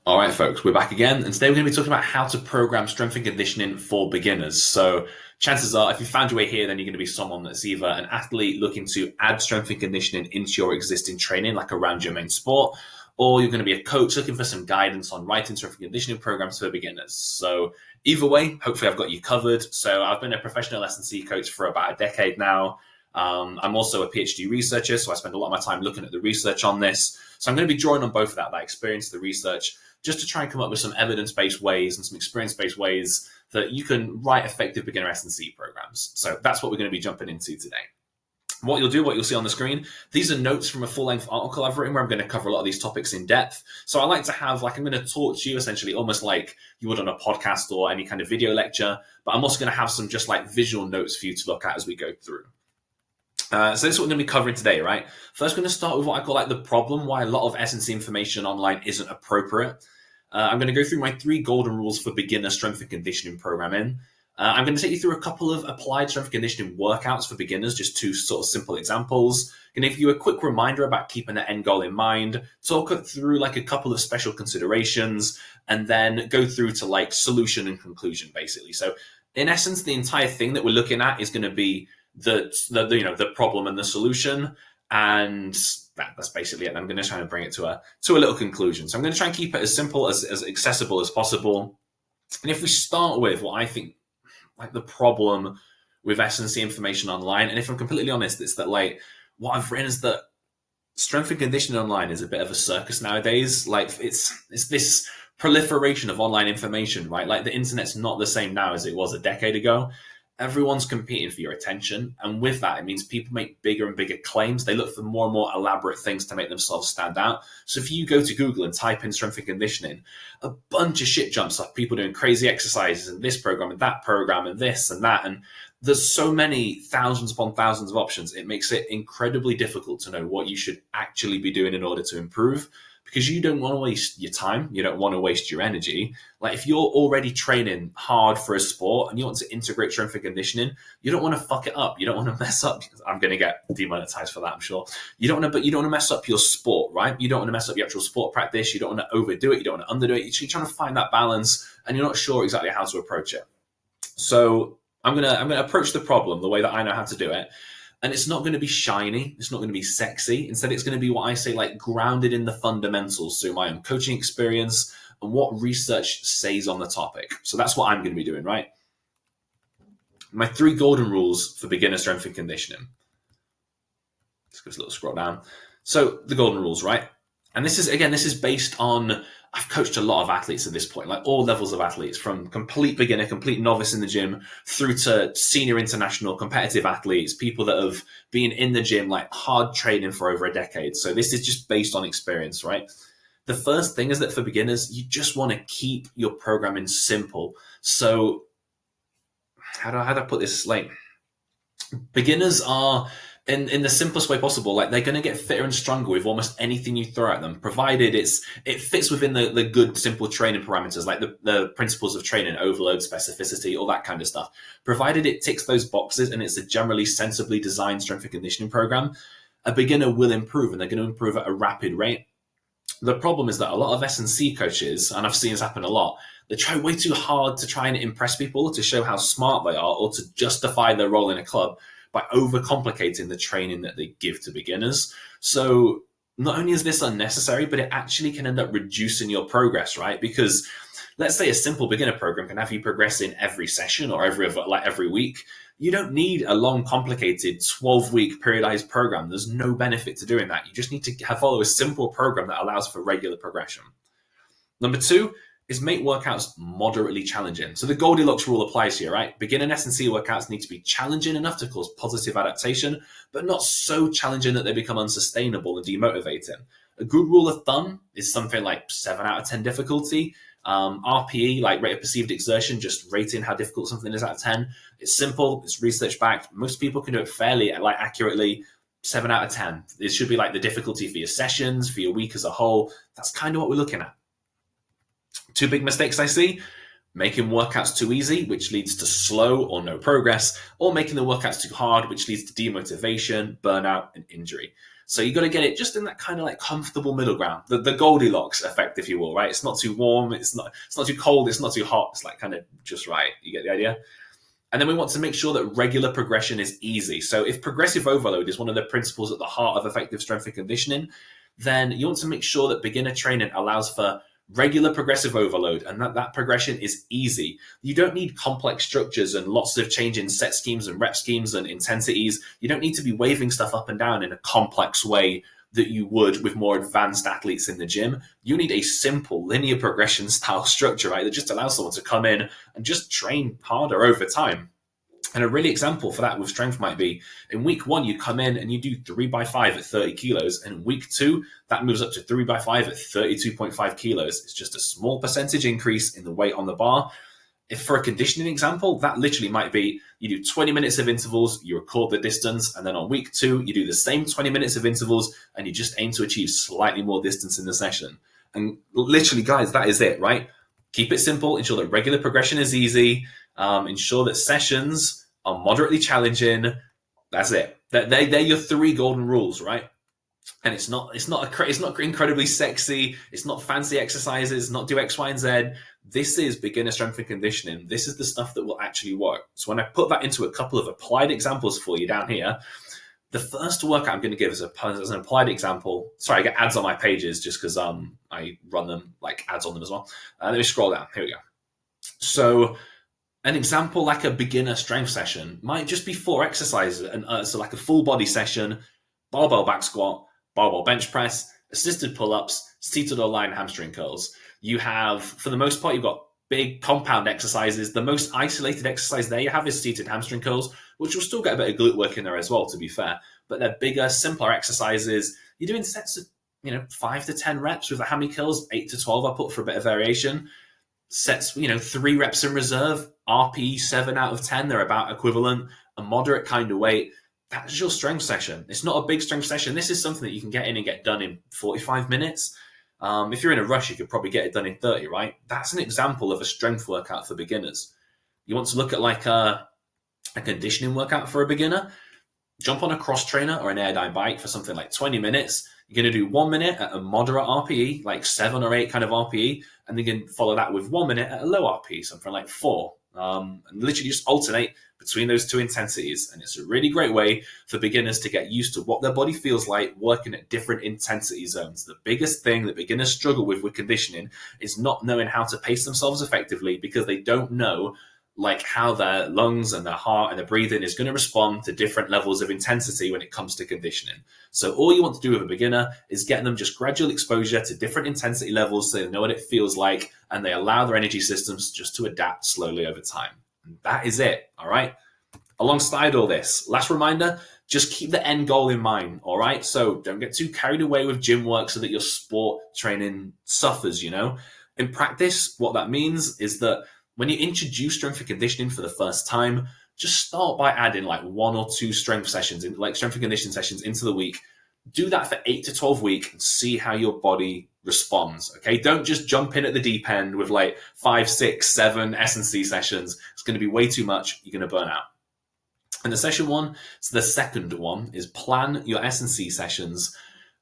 All right, folks, we're back again, and today we're going to be talking about how to program strength and conditioning for beginners. So chances are, if you found your way here, then you're going to be someone that's either an athlete looking to add strength and conditioning into your existing training, like around your main sport, or you're going to be a coach looking for some guidance on writing strength and conditioning programs for beginners. So either way, hopefully I've got you covered. So I've been a professional S&C coach for about a decade now. I'm also a PhD researcher, so I spend a lot of my time looking at the research on this. So I'm going to be drawing on both of that experience, the research, just to try and come up with some evidence-based ways and some experience-based ways that you can write effective beginner S&C programs. So that's what we're going to be jumping into today. What you'll see on the screen, these are notes from a full-length article I've written where I'm going to cover a lot of these topics in depth. So I like to have, I'm going to talk to you essentially almost like you would on a podcast or any kind of video lecture, but I'm also going to have some just visual notes for you to look at as we go through. So this is what we're going to be covering today, right? First, we're going to start with what I call the problem, why a lot of S&C information online isn't appropriate. I'm going to go through my 3 golden rules for beginner strength and conditioning programming. I'm going to take you through a couple of applied strength and conditioning workouts for beginners, just 2 sort of simple examples. I'm going to give you a quick reminder about keeping the end goal in mind, talk through a couple of special considerations, and then go through to solution and conclusion, basically. So in essence, the entire thing that we're looking at is going to be the problem and the solution, and that's basically it. I'm going to try and bring it to a little conclusion. So I'm going to try and keep it as simple, as accessible as possible. And if we start with what I think the problem with S&C information online, and if I'm completely honest, it's that what I've written is that strength and conditioning online is a bit of a circus nowadays. It's this proliferation of online information, right? The internet's not the same now as it was a decade ago. Everyone's competing for your attention. And with that, it means people make bigger and bigger claims. They look for more and more elaborate things to make themselves stand out. So if you go to Google and type in strength and conditioning, a bunch of shit jumps up. People doing crazy exercises and this program and that program and this and that. And there's so many thousands upon thousands of options. It makes it incredibly difficult to know what you should actually be doing in order to improve, because you don't want to waste your time. You don't want to waste your energy. If you're already training hard for a sport and you want to integrate strength and conditioning, you don't want to fuck it up. You don't want to mess up. I'm going to get demonetized for that, I'm sure. You don't want to mess up your sport, right? You don't want to mess up your actual sport practice. You don't want to overdo it. You don't want to underdo it. You're trying to find that balance and you're not sure exactly how to approach it. So I'm going to approach the problem the way that I know how to do it. And it's not going to be shiny. It's not going to be sexy. Instead, it's going to be what I say, grounded in the fundamentals through my own coaching experience and what research says on the topic. So that's what I'm going to be doing, right? My 3 golden rules for beginner strength and conditioning. Let's give us a little scroll down. So the golden rules, right? And this is based on, I've coached a lot of athletes at this point, all levels of athletes, from complete beginner, complete novice in the gym, through to senior international competitive athletes, people that have been in the gym, hard training for over a decade. So this is just based on experience, right? The first thing is that for beginners, you just want to keep your programming simple. So how do I put this? Beginners are, in the simplest way possible, they're going to get fitter and stronger with almost anything you throw at them, provided it fits within the good, simple training parameters, the principles of training, overload, specificity, all that kind of stuff. Provided it ticks those boxes and it's a generally sensibly designed strength and conditioning program, a beginner will improve, and they're going to improve at a rapid rate. The problem is that a lot of S&C coaches, and I've seen this happen a lot, they try way too hard to try and impress people, to show how smart they are, or to justify their role in a club by overcomplicating the training that they give to beginners. So not only is this unnecessary, but it actually can end up reducing your progress, right? Because let's say a simple beginner program can have you progressing every session or every week. You don't need a long, complicated 12-week periodized program. There's no benefit to doing that. You just need to follow a simple program that allows for regular progression. Number 2 is make workouts moderately challenging. So the Goldilocks rule applies here, right? Beginner S&C workouts need to be challenging enough to cause positive adaptation, but not so challenging that they become unsustainable and demotivating. A good rule of thumb is something like 7 out of 10 difficulty. RPE, rate of perceived exertion, just rating how difficult something is out of 10. It's simple, it's research backed. Most people can do it fairly, accurately. 7 out of 10. It should be the difficulty for your sessions, for your week as a whole. That's kind of what we're looking at. 2 big mistakes I see: making workouts too easy, which leads to slow or no progress, or making the workouts too hard, which leads to demotivation, burnout, and injury. So you got to get it just in that kind of like comfortable middle ground, the Goldilocks effect, if you will, right? It's not too warm, it's not too cold, it's not too hot. It's like kind of just right. You get the idea? And then we want to make sure that regular progression is easy. So if progressive overload is one of the principles at the heart of effective strength and conditioning, then you want to make sure that beginner training allows for regular progressive overload and that progression is easy. You don't need complex structures and lots of change in set schemes and rep schemes and intensities. You don't need to be waving stuff up and down in a complex way that you would with more advanced athletes in the gym. You need a simple linear progression style structure, right? That just allows someone to come in and just train harder over time. And a really example for that with strength might be in week 1, you come in and you do 3x5 at 30 kilos. And in week 2, that moves up to 3x5 at 32.5 kilos. It's just a small percentage increase in the weight on the bar. If for a conditioning example, that literally might be you do 20 minutes of intervals, you record the distance, and then on week 2, you do the same 20 minutes of intervals and you just aim to achieve slightly more distance in the session. And literally, guys, that is it, right? Keep it simple, ensure that regular progression is easy, ensure that sessions are moderately challenging. That's it. They're your 3 golden rules, right? And it's not incredibly sexy. It's not fancy exercises. Not do X, Y, and Z. This is beginner strength and conditioning. This is the stuff that will actually work. So when I put that into a couple of applied examples for you down here, the first workout I'm going to give as an applied example. Sorry, I get ads on my pages just because I run them like ads on them as well. Let me scroll down. Here we go. So an example like a beginner strength session might just be 4 exercises. And so like a full body session, barbell back squat, barbell bench press, assisted pull-ups, seated or lying hamstring curls. You have, for the most part, you've got big compound exercises. The most isolated exercise there you have is seated hamstring curls, which will still get a bit of glute work in there as well, to be fair. But they're bigger, simpler exercises. You're doing sets of 5 to 10 reps with the hammy curls, 8 to 12 I put for a bit of variation. Sets, 3 reps in reserve, RP 7 out of 10, they're about equivalent, a moderate kind of weight. That's your strength session. It's not a big strength session. This is something that you can get in and get done in 45 minutes. If you're in a rush, you could probably get it done in 30, right? That's an example of a strength workout for beginners. You want to look at like a conditioning workout for a beginner? Jump on a cross trainer or an airdyne bike for something like 20 minutes. You're going to do 1 minute at a moderate RPE, like 7 or 8 kind of RPE, and then you can follow that with 1 minute at a low RPE, something like 4. And literally just alternate between those 2 intensities. And it's a really great way for beginners to get used to what their body feels like working at different intensity zones. The biggest thing that beginners struggle with conditioning is not knowing how to pace themselves effectively because they don't know like how their lungs and their heart and their breathing is going to respond to different levels of intensity when it comes to conditioning. So all you want to do with a beginner is get them just gradual exposure to different intensity levels so they know what it feels like and they allow their energy systems just to adapt slowly over time. And that is it, all right? Alongside all this, last reminder, just keep the end goal in mind, all right? So don't get too carried away with gym work so that your sport training suffers, In practice, what that means is that when you introduce strength and conditioning for the first time, just start by adding like 1 or 2 strength sessions, like strength and conditioning sessions into the week. Do that for 8 to 12 weeks and see how your body responds, okay? Don't just jump in at the deep end with like 5, 6, 7 S&C sessions. It's going to be way too much. You're going to burn out. And the session 1, so the second one, is plan your S&C sessions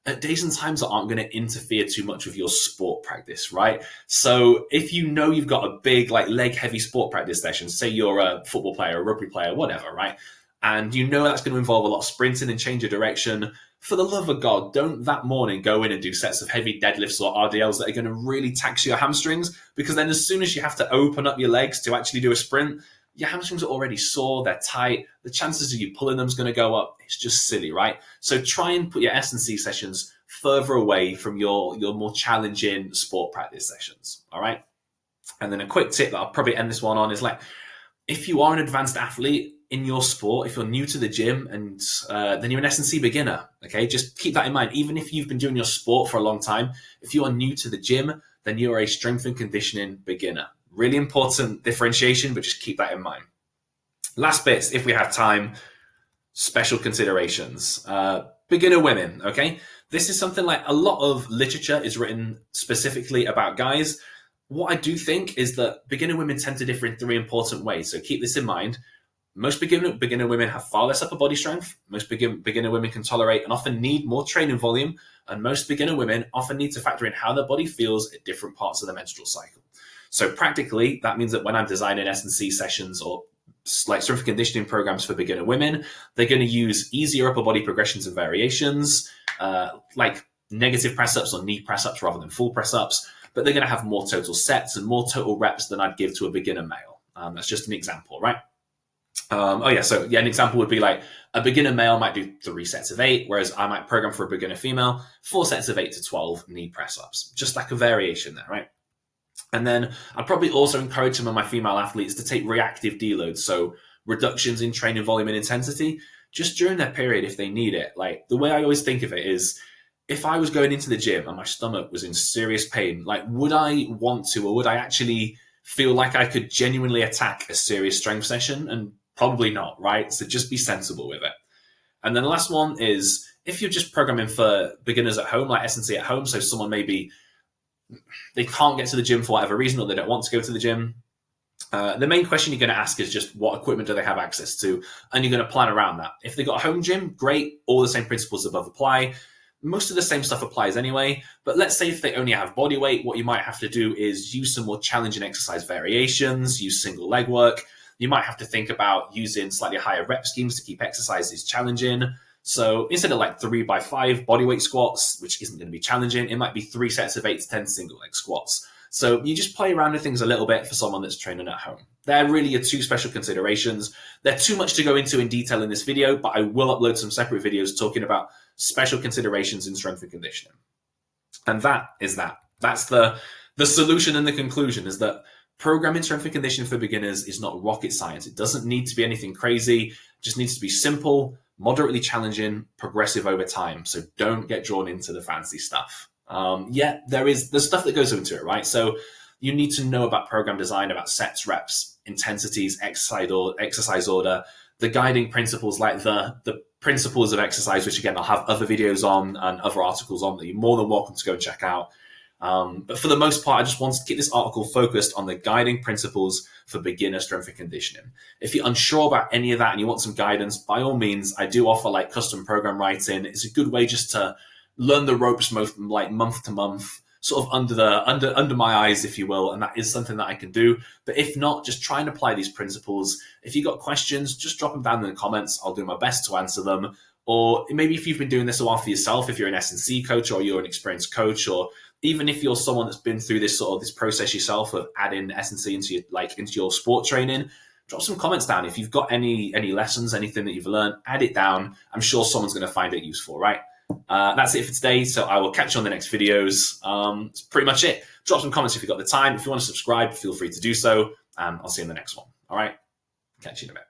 at days and times that aren't going to interfere too much with your sport practice, right? So if you know you've got a big like leg heavy sport practice session, say you're a football player, a rugby player, whatever, right? And you know that's going to involve a lot of sprinting and change of direction. For the love of God, don't that morning go in and do sets of heavy deadlifts or RDLs that are going to really tax your hamstrings, because then as soon as you have to open up your legs to actually do a sprint, your hamstrings are already sore, they're tight, the chances of you pulling them is going to go up. It's just silly, right? So try and put your S&C sessions further away from your more challenging sport practice sessions, all right? And then a quick tip that I'll probably end this one on is like, if you are an advanced athlete in your sport, if you're new to the gym and then you're an S&C beginner, okay? Just keep that in mind. Even if you've been doing your sport for a long time, if you are new to the gym, then you're a strength and conditioning beginner. Really important differentiation, but just keep that in mind. Last bits, if we have time, special considerations. Beginner women, okay? This is something like a lot of literature is written specifically about guys. What I do think is that beginner women tend to differ in 3 important ways. So keep this in mind. Most beginner women have far less upper body strength. Most beginner women can tolerate and often need more training volume. And most beginner women often need to factor in how their body feels at different parts of the menstrual cycle. So practically, that means that when I'm designing S&C sessions or like strength and conditioning programs for beginner women, they're going to use easier upper body progressions and variations, like negative press-ups or knee press-ups rather than full press-ups, but they're going to have more total sets and more total reps than I'd give to a beginner male. That's just an example, right? An example would be like a beginner male might do 3 sets of 8, whereas I might program for a beginner female 4 sets of 8 to 12 knee press-ups, just like a variation there, right? And then I'd probably also encourage some of my female athletes to take reactive deloads, so reductions in training volume and intensity, just during their period if they need it. Like, the way I always think of it is, if I was going into the gym and my stomach was in serious pain, like, would I want to, or would I actually feel like I could genuinely attack a serious strength session? And probably not, right? So just be sensible with it. And then the last one is, if you're just programming for beginners at home, like S&C at home, so someone maybe they can't get to the gym for whatever reason, or they don't want to go to the gym, the main question you're going to ask is just what equipment do they have access to, and you're going to plan around that. If they've got a home gym, great, all the same principles above apply. Most of the same stuff applies anyway, but let's say if they only have body weight, what you might have to do is use some more challenging exercise variations, use single leg work. You might have to think about using slightly higher rep schemes to keep exercises challenging. So instead of like 3x5 bodyweight squats, which isn't going to be challenging, it might be 3 sets of 8 to 10 single leg squats. So you just play around with things a little bit for someone that's training at home. They're really your 2 special considerations. They're too much to go into in detail in this video, but I will upload some separate videos talking about special considerations in strength and conditioning. And that is that. That's the solution and the conclusion, is that programming strength and conditioning for beginners is not rocket science. It doesn't need to be anything crazy. It just needs to be simple, moderately challenging, progressive over time. So don't get drawn into the fancy stuff. There's stuff that goes into it, right? So you need to know about program design, about sets, reps, intensities, exercise order, the guiding principles, like the principles of exercise, which again, I'll have other videos on and other articles on that you're more than welcome to go and check out. But for the most part, I just wanted to keep this article focused on the guiding principles for beginner strength and conditioning. If you're unsure about any of that and you want some guidance, by all means, I do offer like custom program writing. It's a good way just to learn the ropes like month to month, sort of under my eyes, if you will. And that is something that I can do. But if not, just try and apply these principles. If you got questions, just drop them down in the comments. I'll do my best to answer them. Or maybe if you've been doing this a while for yourself, if you're an S&C coach or you're an experienced coach, or even if you're someone that's been through this process yourself of adding S&C into your sport training, drop some comments down. If you've got any lessons, anything that you've learned, add it down. I'm sure someone's going to find it useful, right? That's it for today. So I will catch you on the next videos. That's pretty much it. Drop some comments if you've got the time. If you want to subscribe, feel free to do so. And I'll see you in the next one. All right. Catch you in a bit.